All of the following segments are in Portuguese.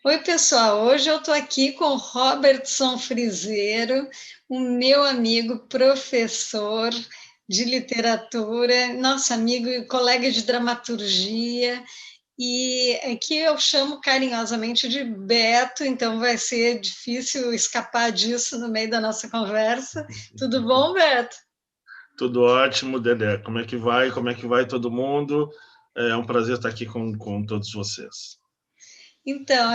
Oi, pessoal. Hoje eu estou aqui com o Robertson Frizeiro, o meu amigo professor de literatura, nosso amigo e colega de dramaturgia, e aqui eu chamo carinhosamente de Beto, então vai ser difícil escapar disso no meio da nossa conversa. Tudo bom, Beto? Tudo ótimo, Dedé. Como é que vai? Como é que vai todo mundo? É um prazer estar aqui com todos vocês. Então,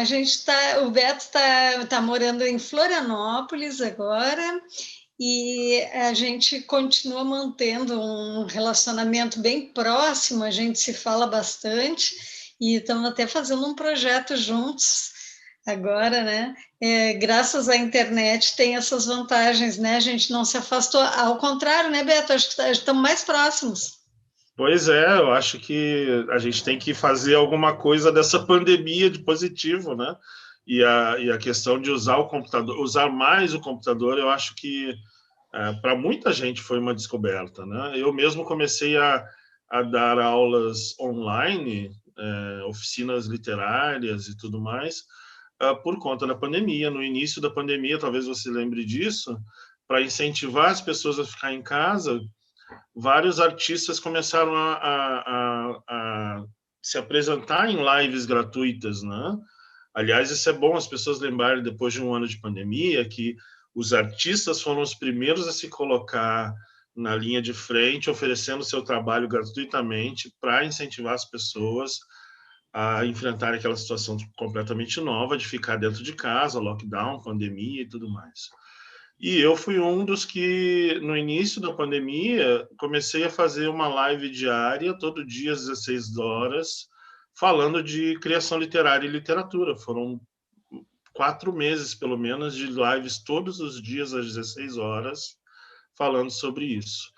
o Beto tá morando em Florianópolis agora, e a gente continua mantendo um relacionamento bem próximo, a gente se fala bastante e estamos até fazendo um projeto juntos agora, né? Graças à internet tem essas vantagens, né? A gente não se afastou, ao contrário, né, Beto? Acho que estamos mais próximos. Pois é, eu acho que a gente tem que fazer alguma coisa dessa pandemia de positivo, né? E a questão de usar o computador, usar mais o computador, eu acho que para muita gente foi uma descoberta, né? Eu mesmo comecei a dar aulas online, oficinas literárias e tudo mais, por conta da pandemia. No início da pandemia, talvez você lembre disso, para incentivar as pessoas a ficar em casa, vários artistas começaram a se apresentar em lives gratuitas, né? Aliás, isso é bom as pessoas lembrarem, depois de um ano de pandemia, que os artistas foram os primeiros a se colocar na linha de frente, oferecendo seu trabalho gratuitamente para incentivar as pessoas a enfrentar aquela situação completamente nova de ficar dentro de casa, lockdown, pandemia e tudo mais. E eu fui um dos que, no início da pandemia, comecei a fazer uma live diária, todo dia às 16 horas, falando de criação literária e literatura. Foram 4 meses, pelo menos, de lives todos os dias às 16 horas, falando sobre isso.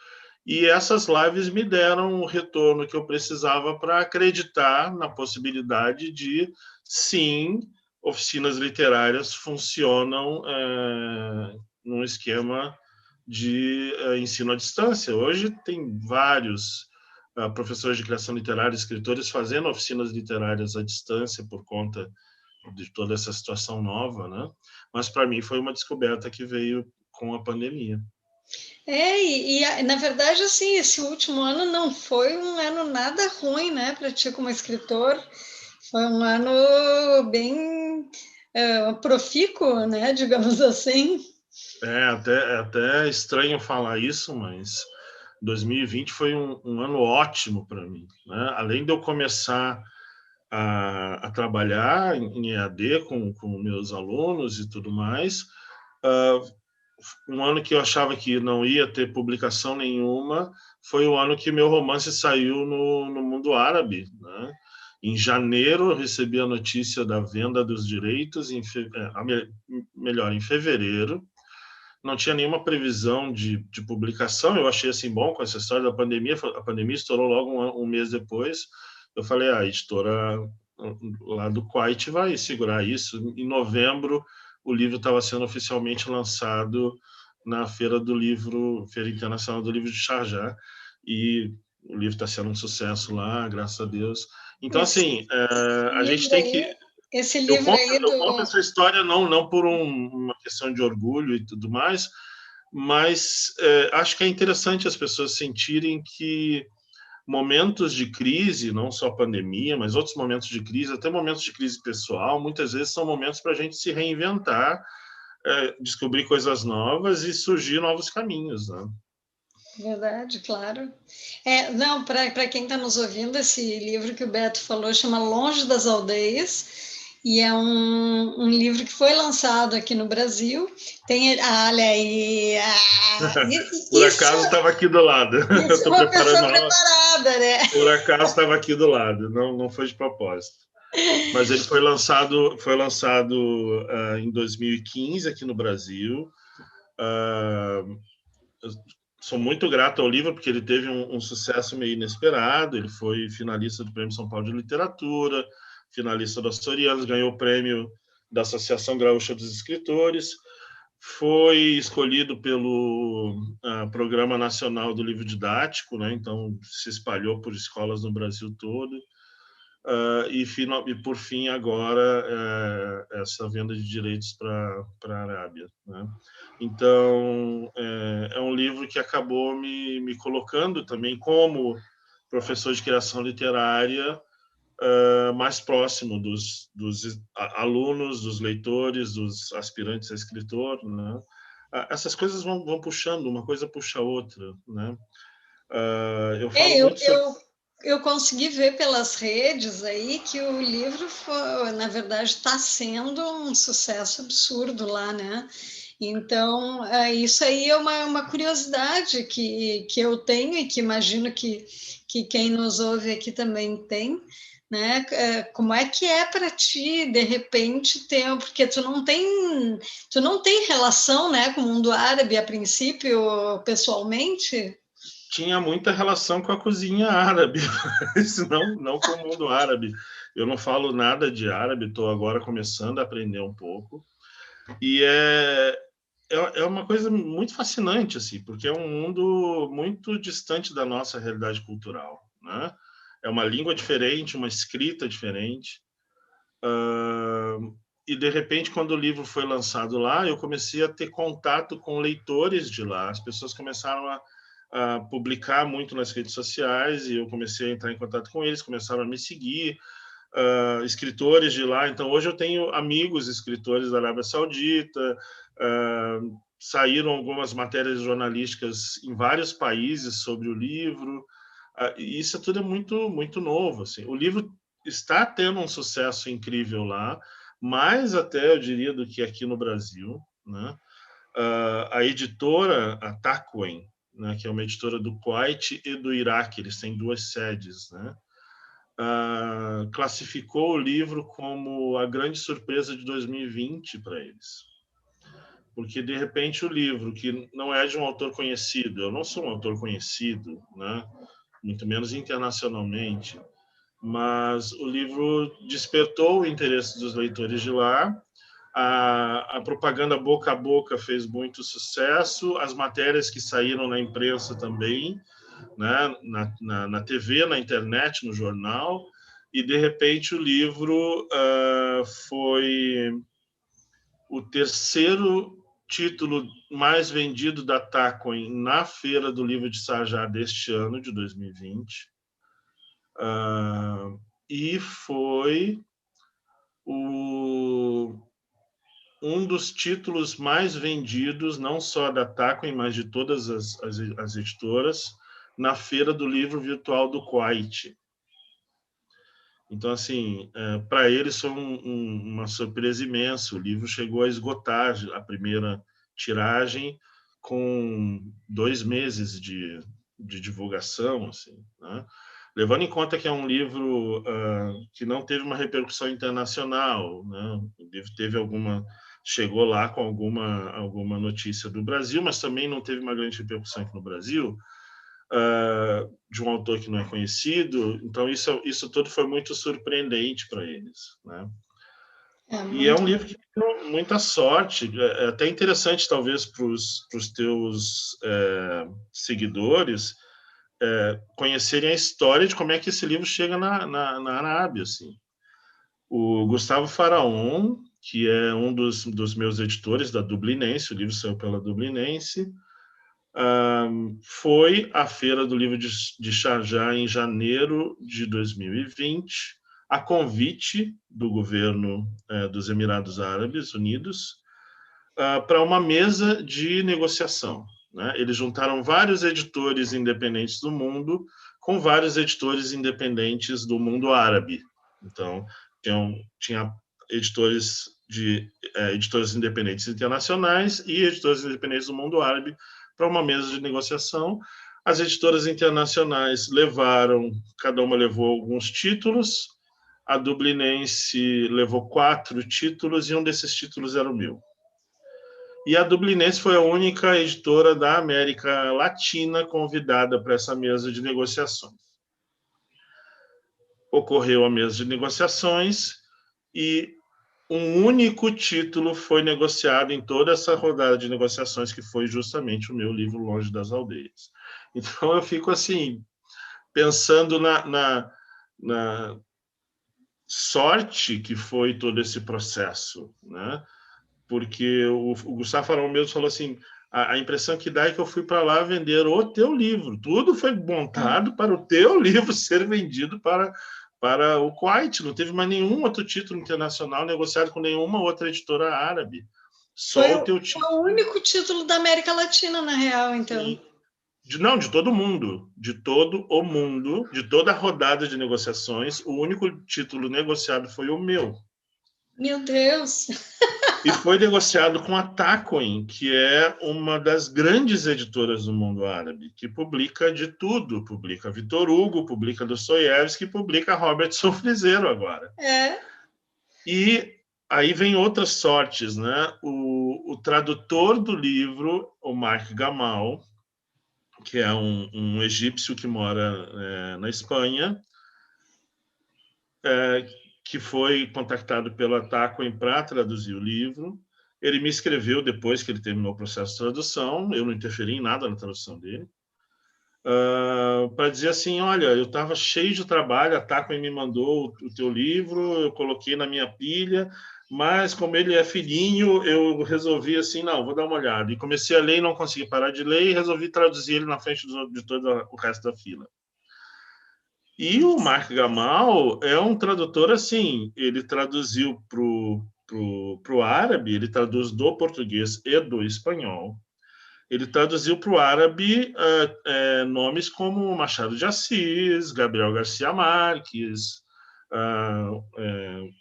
E essas lives me deram o retorno que eu precisava para acreditar na possibilidade de, sim, oficinas literárias funcionam num esquema de ensino à distância. Hoje tem vários professores de criação literária, escritores fazendo oficinas literárias à distância por conta de toda essa situação nova, né? Mas para mim foi uma descoberta que veio com a pandemia. Na verdade, assim, esse último ano não foi um ano nada ruim, né, para ti como escritor. Foi um ano bem profícuo, né, digamos assim. É até estranho falar isso, mas 2020 foi um ano ótimo para mim, né? Além de eu começar a trabalhar em EAD com meus alunos e tudo mais, um ano que eu achava que não ia ter publicação nenhuma foi o ano que meu romance saiu no mundo árabe, né? Em janeiro eu recebi a notícia da venda dos direitos, melhor, em fevereiro. Não tinha nenhuma previsão de publicação. Eu achei assim, bom, com essa história da pandemia, a pandemia estourou logo um mês depois. Eu falei, a editora lá do Kuwait vai segurar isso. Em novembro, o livro estava sendo oficialmente lançado na Feira Internacional do Livro de Sharjah, e o livro está sendo um sucesso lá, graças a Deus. Então, assim, a gente tem que... Esse Eu livro conto, aí eu conto do... essa história não por uma questão de orgulho e tudo mais, mas acho que é interessante as pessoas sentirem que momentos de crise, não só pandemia, mas outros momentos de crise, até momentos de crise pessoal, muitas vezes são momentos para a gente se reinventar, descobrir coisas novas e surgir novos caminhos, né? Verdade, claro. Não, para quem está nos ouvindo, esse livro que o Beto falou chama Longe das Aldeias, e é um livro que foi lançado aqui no Brasil. Olha aí, Por isso, acaso estava aqui do lado. Eu isso é estou uma preparando pessoa aula. preparada, né? Por acaso estava aqui do lado, não foi de propósito. Mas ele foi lançado em 2015 aqui no Brasil. Eu sou muito grato ao livro porque ele teve um sucesso meio inesperado. Ele foi finalista do Prêmio São Paulo de Literatura, finalista do Açorianos, ganhou o prêmio da Associação Gaúcha dos Escritores, foi escolhido pelo Programa Nacional do Livro Didático, né? Então se espalhou por escolas no Brasil todo. E por fim agora essa venda de direitos para a Arábia, né? Então, é um livro que acabou me colocando também como professor de criação literária mais próximo dos alunos, dos leitores, dos aspirantes a escritor, né? Essas coisas vão puxando, uma coisa puxa a outra, né? Eu falo muito sobre... Eu consegui ver pelas redes aí que o livro, na verdade, está sendo um sucesso absurdo lá, né? Então, isso aí é uma curiosidade que eu tenho e que imagino que quem nos ouve aqui também tem, né? Como é que é para ti, de repente, porque tu não tem relação, né, com o mundo árabe a princípio, pessoalmente? Tinha muita relação com a cozinha árabe, mas não com o mundo árabe. Eu não falo nada de árabe, estou agora começando a aprender um pouco. E é uma coisa muito fascinante, assim, porque é um mundo muito distante da nossa realidade cultural, né? É uma língua diferente, uma escrita diferente. E, de repente, quando o livro foi lançado lá, eu comecei a ter contato com leitores de lá. As pessoas começaram a publicar muito nas redes sociais e eu comecei a entrar em contato com eles, começaram a me seguir, escritores de lá. Então, hoje eu tenho amigos escritores da Arábia Saudita, saíram algumas matérias jornalísticas em vários países sobre o livro, e isso tudo é muito, muito novo. Assim. O livro está tendo um sucesso incrível lá, mais até, eu diria, do que aqui no Brasil, né? A editora, a Taqwin, né, que é uma editora do Kuwait e do Iraque, eles têm 2 sedes, né? Classificou o livro como a grande surpresa de 2020 para eles. Porque, de repente, o livro, que não é de um autor conhecido, eu não sou um autor conhecido, né? Muito menos internacionalmente, mas o livro despertou o interesse dos leitores de lá. A propaganda boca a boca fez muito sucesso, as matérias que saíram na imprensa também, né? na TV, na internet, no jornal, e, de repente, o livro foi o terceiro título mais vendido da Taqwin na Feira do Livro de Sharjah deste ano, de 2020, e foi um dos títulos mais vendidos, não só da Taqwin, mas de todas as editoras, na Feira do Livro Virtual do Kuwait. Então, assim, para eles foi uma surpresa imensa. O livro chegou a esgotar a primeira tiragem com 2 meses de divulgação, assim, né? Levando em conta que é um livro que não teve uma repercussão internacional, né? O livro chegou lá com alguma notícia do Brasil, mas também não teve uma grande repercussão aqui no Brasil, de um autor que não é conhecido. Então, isso tudo foi muito surpreendente para eles, né? E é um livro que tem muita sorte. É até interessante, talvez, para os teus seguidores conhecerem a história de como é que esse livro chega na Arábia. Assim. O Gustavo Faraon, que é um dos meus editores da Dublinense, o livro saiu pela Dublinense, foi à Feira do Livro de Sharjah em janeiro de 2020, a convite do governo dos Emirados Árabes Unidos, para uma mesa de negociação. Né? Eles juntaram vários editores independentes do mundo com vários editores independentes do mundo árabe. Então, tinha editores independentes internacionais e editores independentes do mundo árabe para uma mesa de negociação. As editoras internacionais cada uma levou alguns títulos, a Dublinense levou 4 títulos e um desses títulos era o meu. E a Dublinense foi a única editora da América Latina convidada para essa mesa de negociações. Ocorreu a mesa de negociações e um único título foi negociado em toda essa rodada de negociações, que foi justamente o meu livro Longe das Aldeias. Então, eu fico assim, pensando sorte que foi todo esse processo, né? Porque o Gustavo Faraon mesmo falou assim, a impressão que dá é que eu fui para lá vender o teu livro. Tudo foi montado para o teu livro ser vendido para o Kuwait. Não teve mais nenhum outro título internacional negociado com nenhuma outra editora árabe. Só o teu Foi o título. único título da América Latina, na real, então. Não, de todo mundo, de todo o mundo, de toda a rodada de negociações, o único título negociado foi o meu. Meu Deus! E foi negociado com a Taquin, que é uma das grandes editoras do mundo árabe, que publica de tudo. Publica Vitor Hugo, publica Dostoiévski, publica Robertson Frizeiro agora. E aí vem outras sortes, né? O tradutor do livro, o Mark Gamal, que é um egípcio que mora na Espanha, que foi contactado pela Taquin para traduzir o livro. Ele me escreveu depois que ele terminou o processo de tradução, eu não interferi em nada na tradução dele, para dizer assim, olha, eu estava cheio de trabalho, a Taquin me mandou o teu livro, eu coloquei na minha pilha, mas como ele é filhinho, eu resolvi assim, não, vou dar uma olhada. E comecei a ler e não consegui parar de ler e resolvi traduzir ele na frente de todo o resto da fila. E o Mark Gamal é um tradutor assim, ele traduziu para o árabe, ele traduz do português e do espanhol. Ele traduziu para o árabe nomes como Machado de Assis, Gabriel Garcia Marques,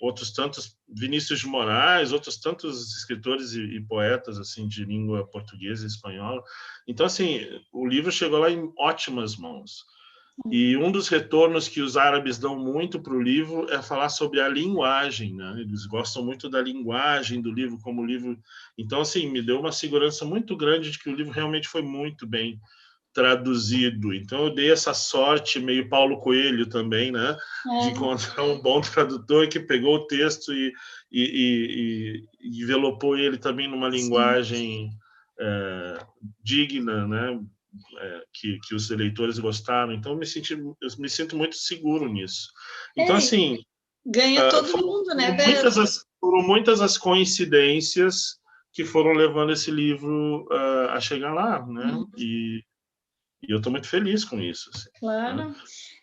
outros tantos, Vinícius de Moraes, outros tantos escritores e poetas assim de língua portuguesa e espanhola. Então, assim, o livro chegou lá em ótimas mãos. E um dos retornos que os árabes dão muito para o livro é falar sobre a linguagem, né? Eles gostam muito da linguagem do livro, como o livro... Então, assim, me deu uma segurança muito grande de que o livro realmente foi muito bem traduzido. Então, eu dei essa sorte, meio Paulo Coelho também, né? De encontrar um bom tradutor que pegou o texto e envelopou ele também numa linguagem digna, né? Que os eleitores gostaram. Então, eu me sinto muito seguro nisso. Então, assim, ganha todo mundo, né, Beto? Foram muitas as coincidências que foram levando esse livro a chegar lá, né? E eu estou muito feliz com isso. Assim, claro. Né?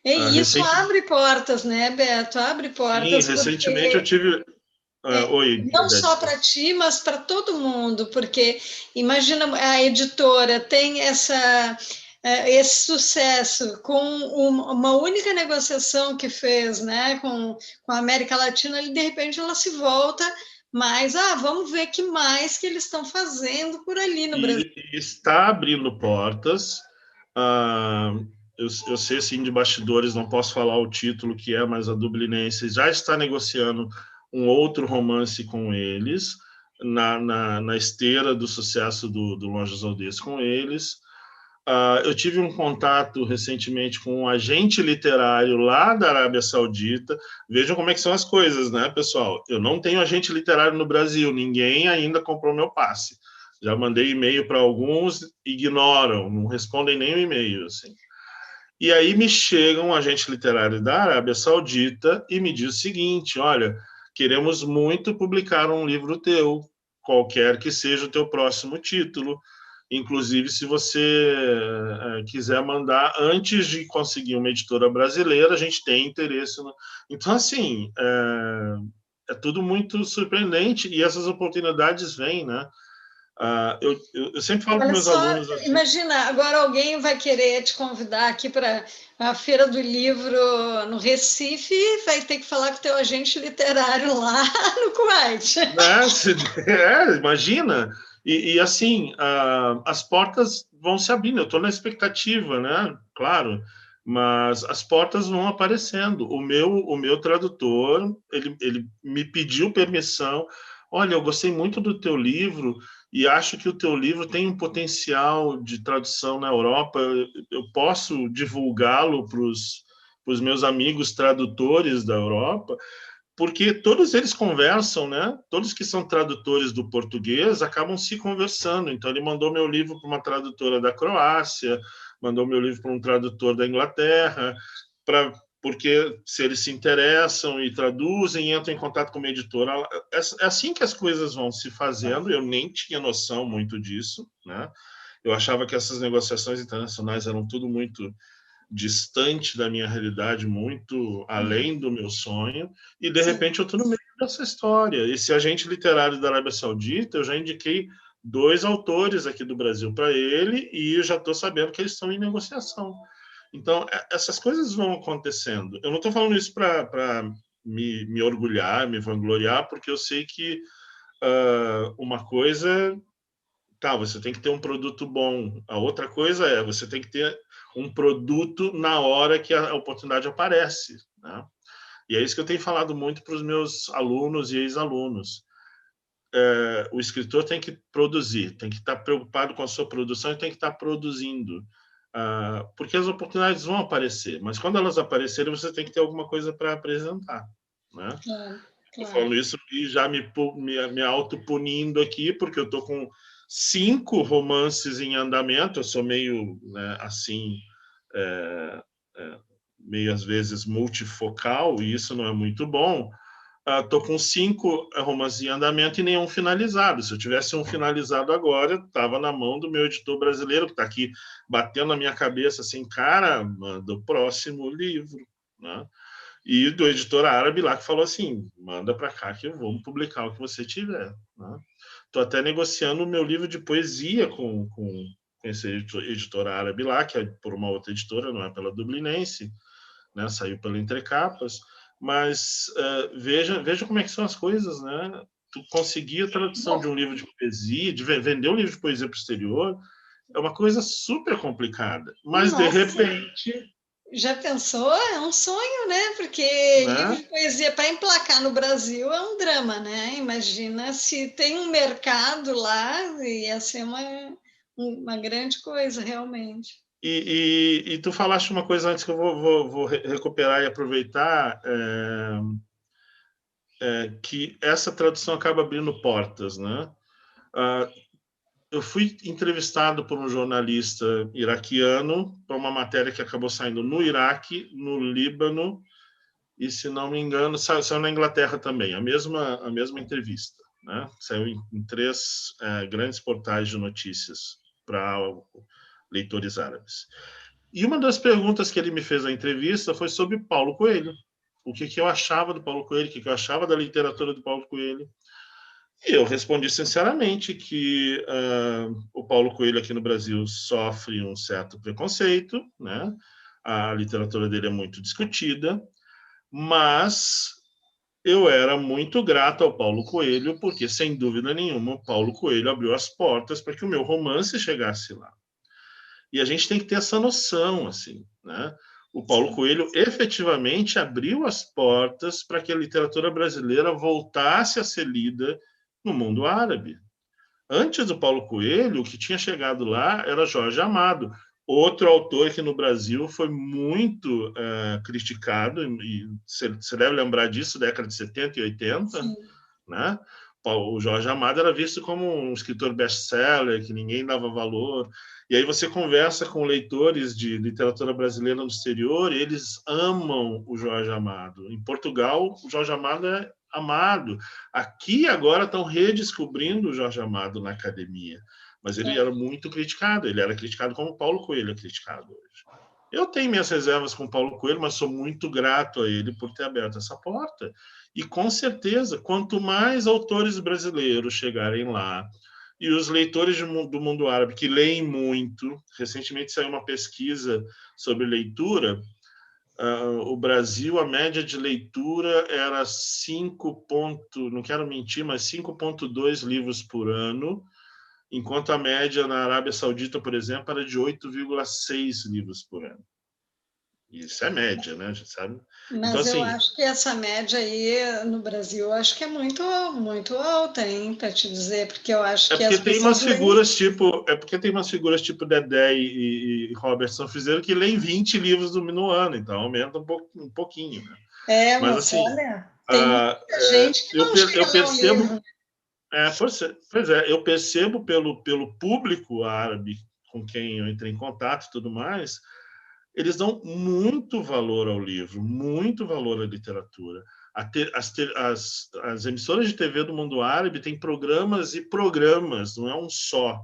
E isso abre portas, né, Beto? Abre portas. Sim, recentemente eu tive... Oi, não só para ti, mas para todo mundo, porque imagina a editora tem esse sucesso com uma única negociação que fez, né, com a América Latina, e de repente ela se volta, mas vamos ver que mais que eles estão fazendo por ali no Brasil. Está abrindo portas. Eu sei assim de bastidores, não posso falar o título que é, mas a Dublinense já está negociando um outro romance com eles, na esteira do sucesso do Lojas Aldeias com eles. Eu tive um contato recentemente com um agente literário lá da Arábia Saudita. Vejam como é que são as coisas, né, pessoal? Eu não tenho agente literário no Brasil, ninguém ainda comprou meu passe. Já mandei e-mail para alguns, ignoram, não respondem nem o e-mail. Assim. E aí me chega um agente literário da Arábia Saudita e me diz o seguinte, olha, queremos muito publicar um livro teu, qualquer que seja o teu próximo título. Inclusive, se você quiser mandar antes de conseguir uma editora brasileira, a gente tem interesse. Então, assim, é tudo muito surpreendente e essas oportunidades vêm, né? Eu sempre falo para meus alunos assim... Imagina, agora alguém vai querer te convidar aqui para a Feira do Livro no Recife, vai ter que falar com o teu agente literário lá no Kuwait. Imagina! E assim, as portas vão se abrindo. Eu estou na expectativa, né? Claro, mas as portas vão aparecendo. O meu tradutor, ele me pediu permissão. Olha, eu gostei muito do teu livro e acho que o teu livro tem um potencial de tradução na Europa. Eu posso divulgá-lo para os meus amigos tradutores da Europa, porque todos eles conversam, né? Todos que são tradutores do português acabam se conversando. Então, ele mandou meu livro para uma tradutora da Croácia, mandou meu livro para um tradutor da Inglaterra, porque se eles se interessam e traduzem, entram em contato com uma editora, é assim que as coisas vão se fazendo. Eu nem tinha noção muito disso, né? Eu achava que essas negociações internacionais eram tudo muito distante da minha realidade, muito além do meu sonho, e de repente eu estou no meio dessa história. Esse agente literário da Arábia Saudita, eu já indiquei 2 autores aqui do Brasil para ele, e eu já estou sabendo que eles estão em negociação. Então, essas coisas vão acontecendo. Eu não estou falando isso para me orgulhar, me vangloriar, porque eu sei que uma coisa, tá, você tem que ter um produto bom. A outra coisa é, você tem que ter um produto na hora que a oportunidade aparece, né? E é isso que eu tenho falado muito para os meus alunos e ex-alunos. O escritor tem que produzir, tem que estar preocupado com a sua produção e tem que estar produzindo. Porque as oportunidades vão aparecer, mas quando elas aparecerem, você tem que ter alguma coisa para apresentar, né? Claro, Estou falando isso e já me autopunindo aqui, porque eu estou com 5 romances em andamento. Eu sou meio, né, assim, meio às vezes multifocal, e isso não é muito bom. Estou com 5 romances em andamento e nenhum finalizado. Se eu tivesse um finalizado agora, estava na mão do meu editor brasileiro, que está aqui batendo na minha cabeça assim, cara, manda o próximo livro, né? E do editor árabe lá, que falou assim, manda para cá que vamos publicar o que você tiver, né? Estou até negociando o meu livro de poesia com esse editor árabe lá, que é por uma outra editora, não é pela Dublinense, né? Saiu pela Entrecapas. Mas veja como é que são as coisas, né? Tu conseguir a tradução de um livro de poesia, de vender um livro de poesia para o exterior, é uma coisa super complicada. Mas, de repente... Já pensou? É um sonho, né? Porque livro né? de poesia para emplacar no Brasil é um drama, né? Imagina se tem um mercado lá, ia ser uma grande coisa, realmente. E tu falaste uma coisa antes que eu vou recuperar e aproveitar, que essa tradução acaba abrindo portas, né? Eu fui entrevistado por um jornalista iraquiano para uma matéria que acabou saindo no Iraque, no Líbano e, se não me engano, saiu na Inglaterra também, a mesma entrevista, né? Saiu em 3 grandes portais de notícias para leitores árabes. E uma das perguntas que ele me fez na entrevista foi sobre Paulo Coelho. O que eu achava do Paulo Coelho, o que eu achava da literatura do Paulo Coelho. E eu respondi sinceramente que o Paulo Coelho aqui no Brasil sofre um certo preconceito, né? A literatura dele é muito discutida, mas eu era muito grato ao Paulo Coelho, porque, sem dúvida nenhuma, o Paulo Coelho abriu as portas para que o meu romance chegasse lá. E a gente tem que ter essa noção, assim, né? O Paulo Coelho efetivamente abriu as portas para que a literatura brasileira voltasse a ser lida no mundo árabe. Antes do Paulo Coelho, o que tinha chegado lá era Jorge Amado, outro autor que no Brasil foi muito criticado, e você deve lembrar disso, década de 70 e 80, Sim. né? O Jorge Amado era visto como um escritor best-seller, que ninguém dava valor. E aí você conversa com leitores de literatura brasileira no exterior, e eles amam o Jorge Amado. Em Portugal, o Jorge Amado é amado. Aqui, agora, estão redescobrindo o Jorge Amado na academia. Mas ele era muito criticado. Ele era criticado como Paulo Coelho é criticado hoje. Eu tenho minhas reservas com Paulo Coelho, mas sou muito grato a ele por ter aberto essa porta. E, com certeza, quanto mais autores brasileiros chegarem lá, e os leitores do mundo árabe, que leem muito, recentemente saiu uma pesquisa sobre leitura, o Brasil, a média de leitura era 5, não quero mentir, mas 5,2 livros por ano, enquanto a média na Arábia Saudita, por exemplo, era de 8,6 livros por ano. Isso é média, né? A gente sabe. Mas então, assim, eu acho que essa média aí no Brasil, acho que é muito, muito alta, hein, para te dizer, porque eu acho que as tem umas pessoas figuras tipo, porque tem umas figuras tipo Dedé e Robertson fizeram que leem 20 livros no ano, então aumenta um pouquinho, né? Mas mas assim, olha, tem muita gente que não chega eu a ler um percebo, livro. pois é, eu percebo pelo público árabe com quem eu entrei em contato e tudo mais, eles dão muito valor ao livro, muito valor à literatura. As emissoras de TV do mundo árabe têm programas e programas, não é um só.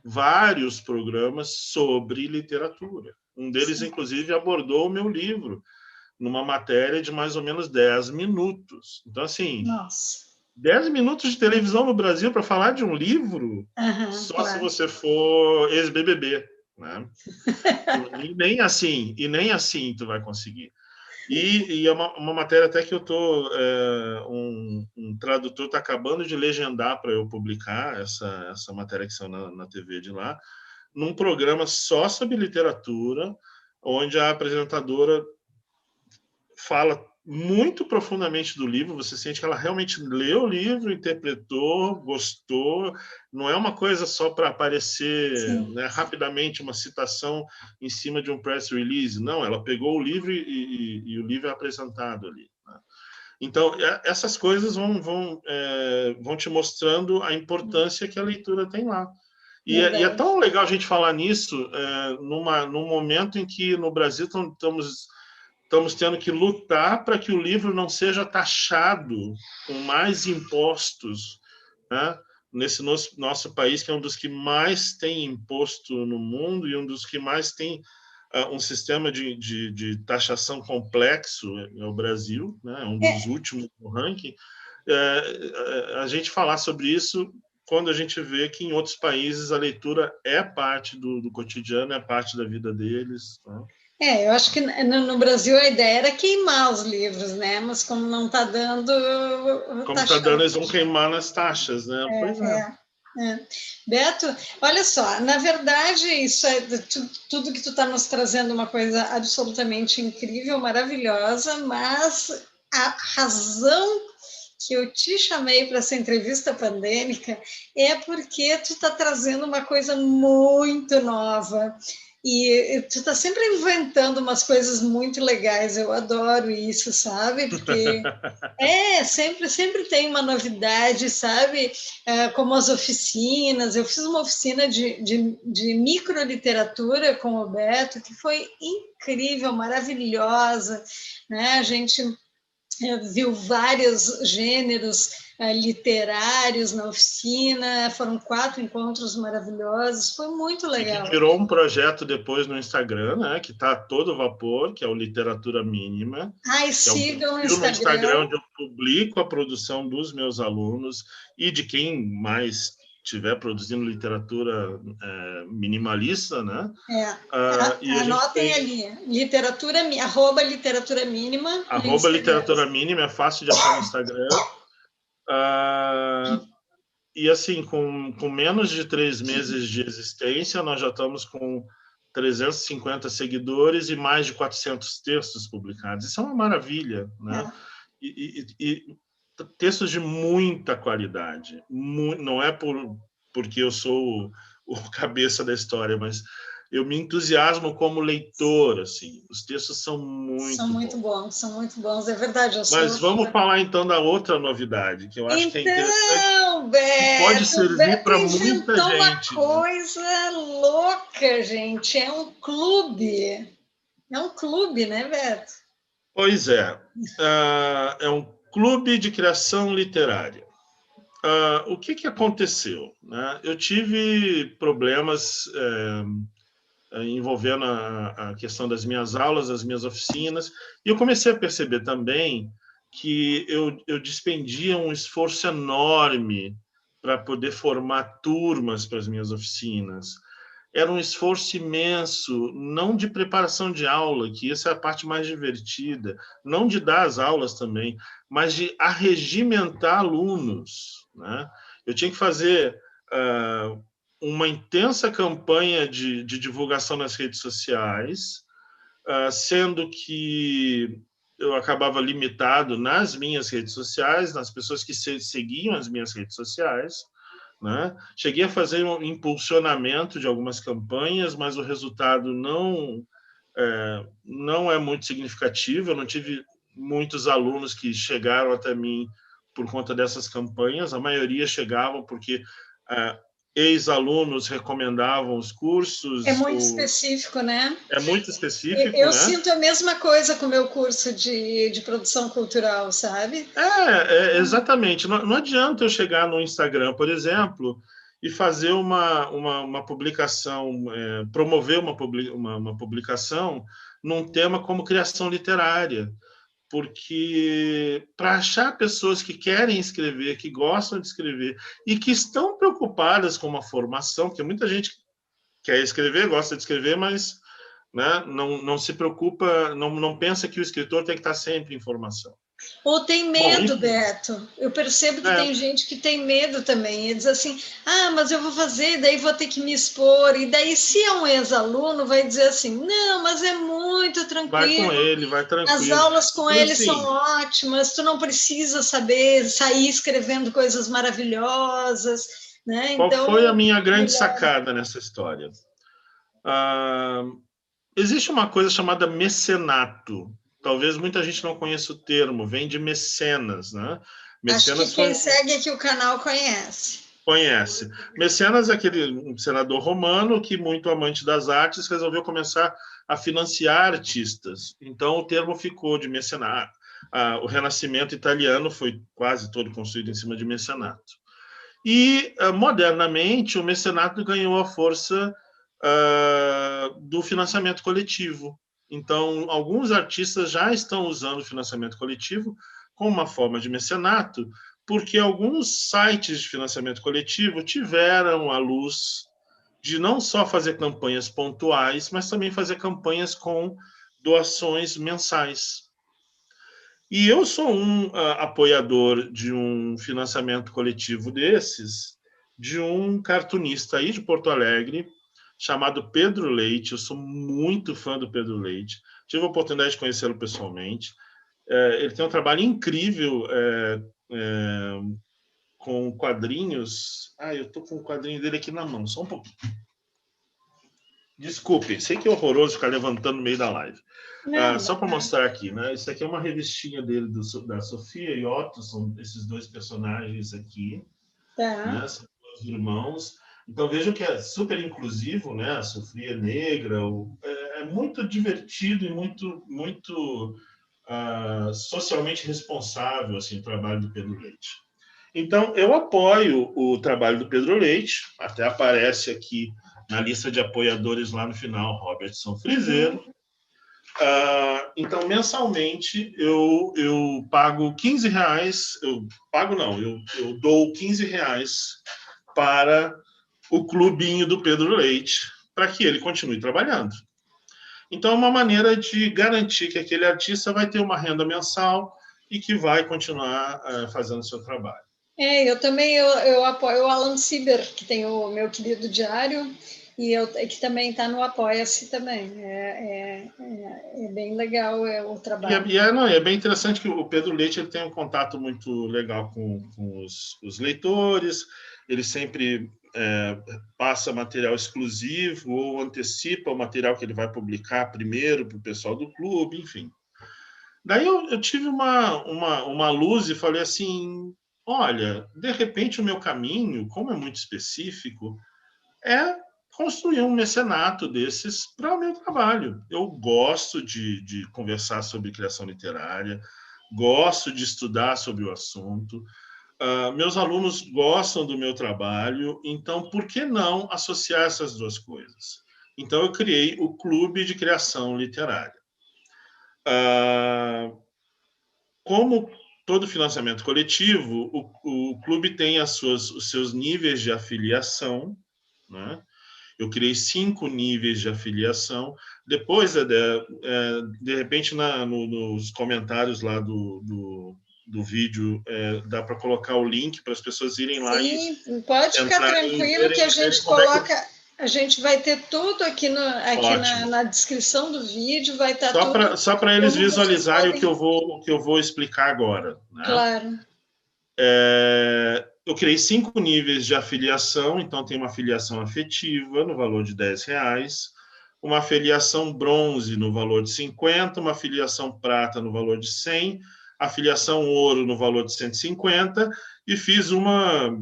Vários programas sobre literatura. Um deles, inclusive, abordou o meu livro, numa matéria de mais ou menos 10 minutos. Então, assim, Nossa. 10 minutos de televisão no Brasil para falar de um livro, só claro. se você for ex-BBB, né? E nem assim tu vai conseguir. E é uma matéria até que eu tô um tradutor está acabando de legendar para eu publicar essa matéria que saiu na TV de lá, num programa só sobre literatura, onde a apresentadora fala muito profundamente do livro, você sente que ela realmente leu o livro, interpretou, gostou, não é uma coisa só para aparecer, né, rapidamente uma citação em cima de um press release, não, ela pegou o livro e o livro é apresentado ali. Né? Então, essas coisas vão te mostrando a importância que a leitura tem lá. E é tão legal a gente falar nisso num momento em que no Brasil estamos tendo que lutar para que o livro não seja taxado com mais impostos, né? Nesse nosso país, que é um dos que mais tem imposto no mundo e um dos que mais tem um sistema de taxação complexo, é o Brasil, né? Um dos últimos no ranking. A gente falar sobre isso quando a gente vê que em outros países a leitura é parte do cotidiano, é parte da vida deles, né? Eu acho que no Brasil a ideia era queimar os livros, né? Mas como não está dando... Como está dando, eles vão queimar nas taxas, né? Pois é. Beto, olha só, na verdade, isso tudo que tu está nos trazendo uma coisa absolutamente incrível, maravilhosa, mas a razão que eu te chamei para essa entrevista pandêmica é porque tu está trazendo uma coisa muito nova. E tu tá sempre inventando umas coisas muito legais, eu adoro isso, sabe? Porque sempre tem uma novidade, sabe? Como as oficinas, eu fiz uma oficina de microliteratura com o Beto, que foi incrível, maravilhosa, né? A gente viu vários gêneros literários na oficina, foram 4 encontros maravilhosos, foi muito legal. E que virou um projeto depois no Instagram, né, que está a todo vapor, que é o Literatura Mínima. Sigam no Instagram, onde eu publico a produção dos meus alunos e de quem mais estiver produzindo literatura minimalista, né? Anotem ali, @literatura mínima. @literatura mínima, é fácil de achar no Instagram. E assim, com menos de 3 meses de existência, nós já estamos com 350 seguidores e mais de 400 textos publicados. Isso é uma maravilha, né? E textos de muita qualidade. Não é porque eu sou o cabeça da história, mas eu me entusiasmo como leitor, assim. Os textos são muito bons. São muito bons, é verdade. Mas vamos falar então da outra novidade, que eu acho que é interessante, Beto, que pode servir para muita gente. Uma coisa louca, gente. É um clube. É um clube, né, Beto? Pois é. É um clube de criação literária. O que aconteceu? Né? Eu tive problemas envolvendo a questão das minhas aulas, das minhas oficinas, e eu comecei a perceber também que eu despendia um esforço enorme para poder formar turmas para as minhas oficinas. Era um esforço imenso, não de preparação de aula, que essa é a parte mais divertida, não de dar as aulas também, mas de arregimentar alunos, né? Eu tinha que fazer uma intensa campanha de divulgação nas redes sociais, sendo que eu acabava limitado nas minhas redes sociais, nas pessoas que seguiam as minhas redes sociais, né? Cheguei a fazer um impulsionamento de algumas campanhas, mas o resultado não é muito significativo. Eu não tive muitos alunos que chegaram até mim por conta dessas campanhas. A maioria chegavam porque ex-alunos recomendavam os cursos. É muito específico, né? É muito específico, eu né? sinto a mesma coisa com o meu curso de produção cultural, sabe? Exatamente. Não adianta eu chegar no Instagram, por exemplo, e fazer uma publicação, promover uma publicação num tema como criação literária, porque para achar pessoas que querem escrever, que gostam de escrever e que estão preocupadas com uma formação, porque muita gente quer escrever, gosta de escrever, mas, né, não se preocupa, não pensa que o escritor tem que estar sempre em formação. Ou tem medo, Beto. Eu percebo que tem gente que tem medo também. E diz assim, mas eu vou fazer, daí vou ter que me expor. E daí, se é um ex-aluno, vai dizer assim, não, mas é muito tranquilo. Vai com ele, vai tranquilo. As aulas com ele são ótimas, tu não precisa sair escrevendo coisas maravilhosas. Né? Qual então, foi a minha grande sacada nessa história? Existe uma coisa chamada mecenato. Talvez muita gente não conheça o termo, vem de mecenas, né? Mecenas. Acho que quem segue aqui o canal conhece. Conhece. Mecenas é aquele senador romano que, muito amante das artes, resolveu começar a financiar artistas. Então, o termo ficou de mecenato. O Renascimento italiano foi quase todo construído em cima de mecenato. E, modernamente, o mecenato ganhou a força do financiamento coletivo. Então, alguns artistas já estão usando o financiamento coletivo como uma forma de mecenato, porque alguns sites de financiamento coletivo tiveram a luz de não só fazer campanhas pontuais, mas também fazer campanhas com doações mensais. E eu sou um apoiador de um financiamento coletivo desses, de um cartunista aí de Porto Alegre, chamado Pedro Leite. Eu sou muito fã do Pedro Leite. Tive a oportunidade de conhecê-lo pessoalmente. Ele tem um trabalho incrível com quadrinhos. Eu estou com o quadrinho dele aqui na mão, só um pouquinho. Desculpe, sei que é horroroso ficar levantando no meio da live. Só para mostrar aqui, né? Isso aqui é uma revistinha dele, da Sofia e Otto, são esses dois personagens aqui. Né? São dois irmãos. Então vejam que é super inclusivo, né? A Sofia negra, é muito divertido e muito socialmente responsável assim, o trabalho do Pedro Leite. Então eu apoio o trabalho do Pedro Leite, até aparece aqui na lista de apoiadores lá no final, Robertson Frizeiro. Então, mensalmente, eu pago R$15, eu dou R$15 para o clubinho do Pedro Leite, para que ele continue trabalhando. Então, é uma maneira de garantir que aquele artista vai ter uma renda mensal e que vai continuar fazendo o seu trabalho. Eu também eu apoio o Alan Sieber, que tem o meu querido diário, e que também está no Apoia-se também. É bem legal o trabalho. É bem interessante que o Pedro Leite ele tem um contato muito legal com os leitores, ele sempre passa material exclusivo ou antecipa o material que ele vai publicar primeiro para o pessoal do clube, enfim. Daí eu tive uma luz e falei assim, olha, de repente o meu caminho, como é muito específico, é construir um mecenato desses para o meu trabalho. Eu gosto de conversar sobre criação literária, gosto de estudar sobre o assunto, meus alunos gostam do meu trabalho, então por que não associar essas duas coisas? Então eu criei o Clube de Criação Literária. Como todo financiamento coletivo, o clube tem os seus níveis de afiliação, né? Eu criei 5 níveis de afiliação. Depois, de repente, nos comentários lá do vídeo, dá para colocar o link para as pessoas irem lá. Sim, pode ficar tranquilo que a gente coloca. A gente vai ter tudo aqui na descrição do vídeo, vai estar tudo. Só para eles visualizarem o que eu vou explicar agora. Né? Claro. Eu criei 5 níveis de afiliação, então tem uma afiliação afetiva no valor de R$10, uma afiliação bronze no valor de 50, uma afiliação prata no valor de 100, afiliação ouro no valor de 150, e fiz uma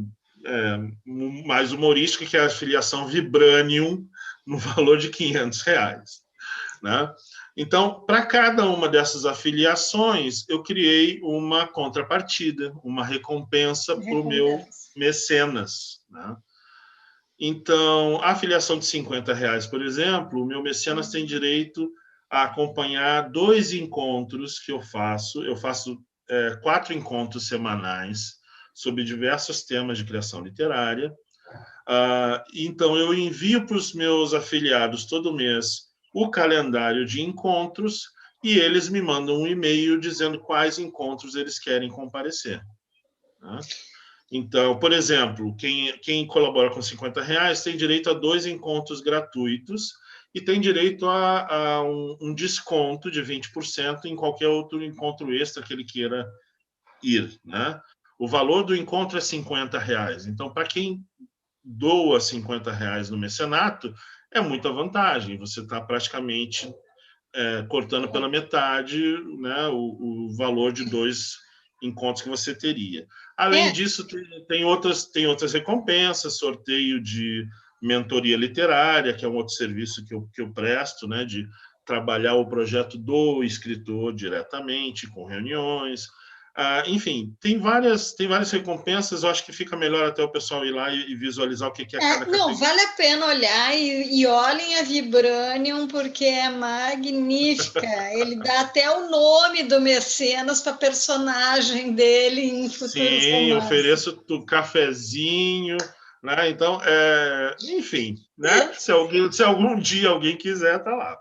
mais humorística, que é a afiliação Vibranium, no valor de R$ 500, né? Então, para cada uma dessas afiliações, eu criei uma contrapartida, uma recompensa para o meu mecenas, né? Então, a afiliação de R$ 50, por exemplo, o meu mecenas tem direito a acompanhar 2 encontros que eu faço. Eu faço 4 encontros semanais sobre diversos temas de criação literária. Então, eu envio para os meus afiliados todo mês o calendário de encontros e eles me mandam um e-mail dizendo quais encontros eles querem comparecer, né? Então, por exemplo, quem colabora com R$ 50 tem direito a 2 encontros gratuitos e tem direito a um desconto de 20% em qualquer outro encontro extra que ele queira ir, né? O valor do encontro é R$ 50. Então, para quem doa R$ 50 no mecenato, é muita vantagem. Você está praticamente cortando pela metade, né, o valor de 2 encontros que você teria. Além disso, tem outras recompensas, sorteio de mentoria literária, que é um outro serviço que eu presto, né, de trabalhar o projeto do escritor diretamente, com reuniões. Enfim, tem várias recompensas. Eu acho que fica melhor até o pessoal ir lá e visualizar o que é cada categoria. Não, vale a pena olhar e olhem a Vibranium, porque é magnífica. Ele dá até o nome do mecenas para a personagem dele em futuros romances. Sim, ofereço o cafezinho, né? Então, enfim, né? Se algum dia alguém quiser, tá lá.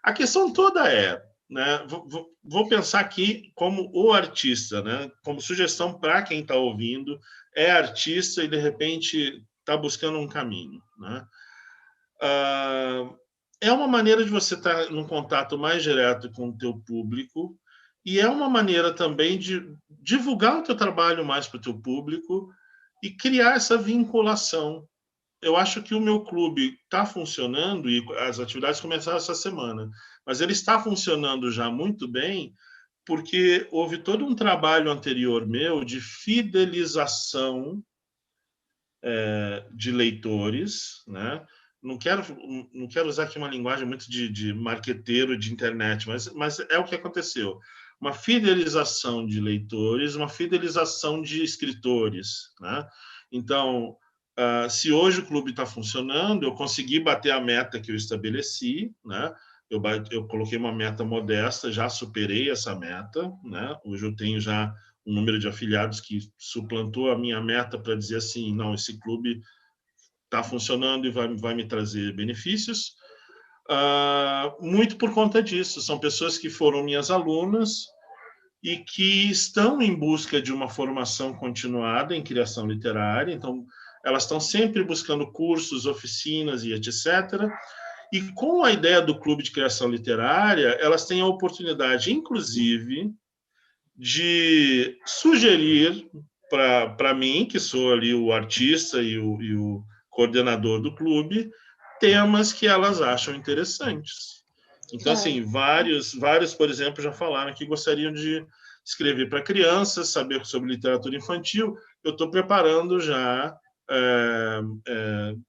A questão toda né? Vou pensar aqui como o artista, né? Como sugestão para quem está ouvindo, é artista e de repente está buscando um caminho, né? É uma maneira de você estar num contato mais direto com o teu público e é uma maneira também de divulgar o teu trabalho mais para o teu público e criar essa vinculação. Eu acho que o meu clube está funcionando e as atividades começaram essa semana, mas ele está funcionando já muito bem porque houve todo um trabalho anterior meu de fidelização de leitores, né? Não quero usar aqui uma linguagem muito de marqueteiro de internet, mas é o que aconteceu. Uma fidelização de leitores, uma fidelização de escritores, né? Então, se hoje o clube está funcionando, eu consegui bater a meta que eu estabeleci, né? Eu coloquei uma meta modesta, já superei essa meta, né? Hoje eu tenho já um número de afiliados que suplantou a minha meta para dizer assim, não, esse clube está funcionando e vai me trazer benefícios. Muito por conta disso. São pessoas que foram minhas alunas e que estão em busca de uma formação continuada em criação literária. Então, elas estão sempre buscando cursos, oficinas e etc. E com a ideia do Clube de Criação Literária, elas têm a oportunidade, inclusive, de sugerir para mim, que sou ali o artista e o coordenador do clube, temas que elas acham interessantes. Então, assim, vários, por exemplo, já falaram que gostariam de escrever para crianças, saber sobre literatura infantil. Eu estou preparando já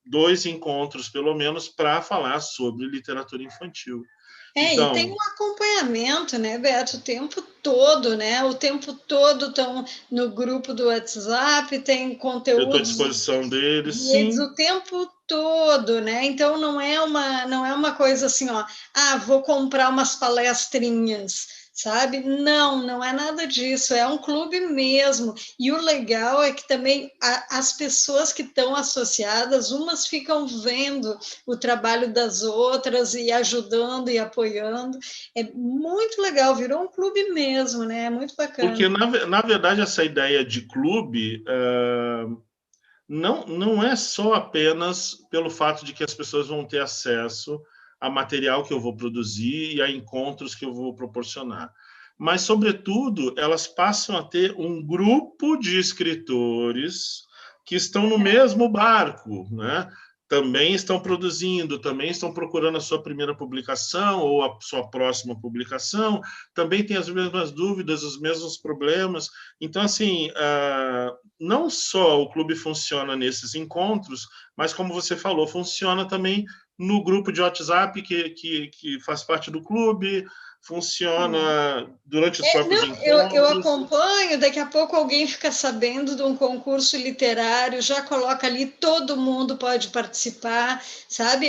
2 encontros, pelo menos, para falar sobre literatura infantil. Então, e tem um acompanhamento, né, Beto, o tempo todo, né? O tempo todo estão no grupo do WhatsApp, tem conteúdo. Eu estou à disposição deles, sim. O tempo todo, né? Então não é uma coisa assim, ó, vou comprar umas palestrinhas, sabe? Não é nada disso, é um clube mesmo. E o legal é que também as pessoas que estão associadas, umas ficam vendo o trabalho das outras e ajudando e apoiando. É muito legal, virou um clube mesmo, né? É muito bacana. Porque, na verdade, essa ideia de clube não é só apenas pelo fato de que as pessoas vão ter acesso a material que eu vou produzir e a encontros que eu vou proporcionar. Mas, sobretudo, elas passam a ter um grupo de escritores que estão no mesmo barco, né? também estão produzindo, também estão procurando a sua primeira publicação ou a sua próxima publicação, também têm as mesmas dúvidas, os mesmos problemas. Então, assim, não só o clube funciona nesses encontros, mas, como você falou, funciona também no grupo de WhatsApp que faz parte do clube, funciona durante os próprios encontros. Eu acompanho, daqui a pouco alguém fica sabendo de um concurso literário, já coloca ali, todo mundo pode participar, sabe?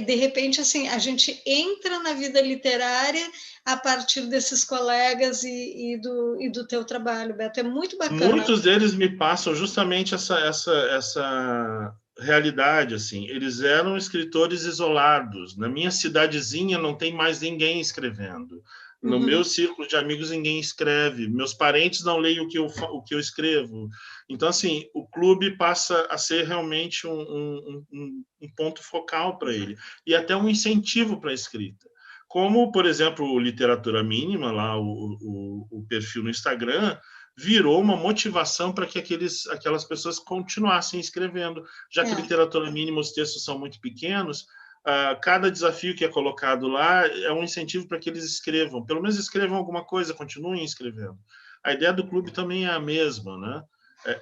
De repente, assim, a gente entra na vida literária a partir desses colegas e do teu trabalho, Beto. É muito bacana. Muitos deles me passam justamente essa realidade, assim. Eles eram escritores isolados. Na minha cidadezinha não tem mais ninguém escrevendo. No meu círculo de amigos ninguém escreve. Meus parentes não leem o que eu escrevo. Então, assim, o clube passa a ser realmente um ponto focal para ele e até um incentivo para a escrita. Como, por exemplo, o Literatura Mínima, lá o perfil no Instagram, virou uma motivação para que aquelas pessoas continuassem escrevendo. Já que Literatura Mínima, os textos são muito pequenos, cada desafio que é colocado lá é um incentivo para que eles escrevam. Pelo menos escrevam alguma coisa, continuem escrevendo. A ideia do clube também é a mesma, né?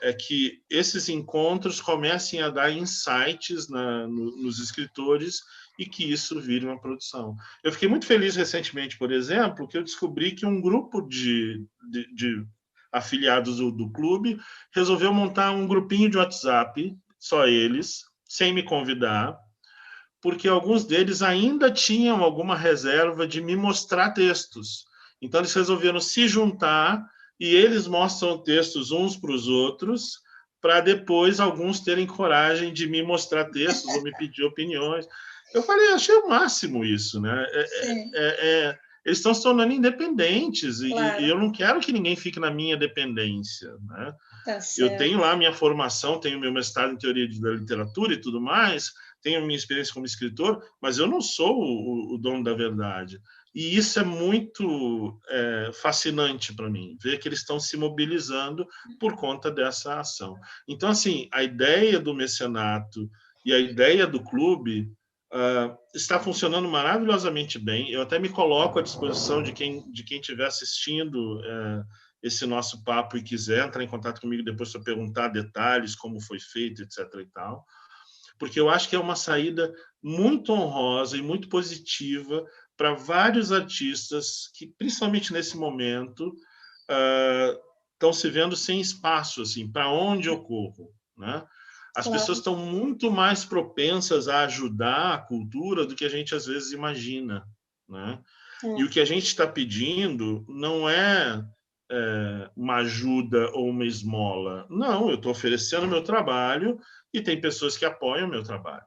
É que esses encontros comecem a dar insights nos escritores e que isso vire uma produção. Eu fiquei muito feliz recentemente, por exemplo, que eu descobri que um grupo de afiliados do clube resolveu montar um grupinho de WhatsApp, só eles, sem me convidar, porque alguns deles ainda tinham alguma reserva de me mostrar textos. Então, eles resolveram se juntar e eles mostram textos uns para os outros, para depois alguns terem coragem de me mostrar textos ou me pedir opiniões. Eu falei, achei o máximo isso, né? Eles estão se tornando independentes, claro. E eu não quero que ninguém fique na minha dependência, né? Tá, eu tenho lá minha formação, tenho meu mestrado em teoria da literatura e tudo mais, tenho minha experiência como escritor, mas eu não sou o dono da verdade. E isso é muito fascinante para mim, ver que eles estão se mobilizando por conta dessa ação. Então, assim, a ideia do mecenato e a ideia do clube está funcionando maravilhosamente bem. Eu até me coloco à disposição de quem estiver assistindo esse nosso papo e quiser entrar em contato comigo depois para perguntar detalhes, como foi feito, etc. e tal, porque eu acho que é uma saída muito honrosa e muito positiva para vários artistas que, principalmente nesse momento, estão se vendo sem espaço, assim, para onde eu corro, né? As pessoas estão muito mais propensas a ajudar a cultura do que a gente às vezes imagina, né? E o que a gente está pedindo não é uma ajuda ou uma esmola. Não, eu estou oferecendo meu trabalho e tem pessoas que apoiam o meu trabalho.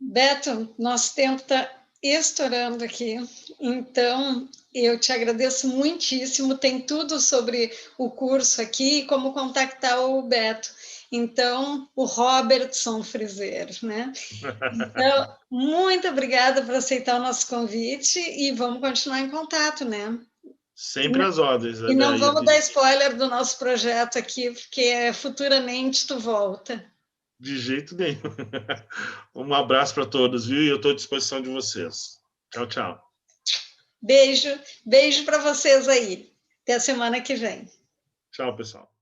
Beto, nosso tempo está estourando aqui, então eu te agradeço muitíssimo. Tem tudo sobre o curso aqui e como contactar o Beto. Então, o Robertson Freser, né? Então, muito obrigada por aceitar o nosso convite e vamos continuar em contato, né? Sempre às ordens. E não vamos dar spoiler do nosso projeto aqui, porque futuramente tu volta. De jeito nenhum. Um abraço para todos, viu? E eu estou à disposição de vocês. Tchau, tchau. Beijo para vocês aí. Até a semana que vem. Tchau, pessoal.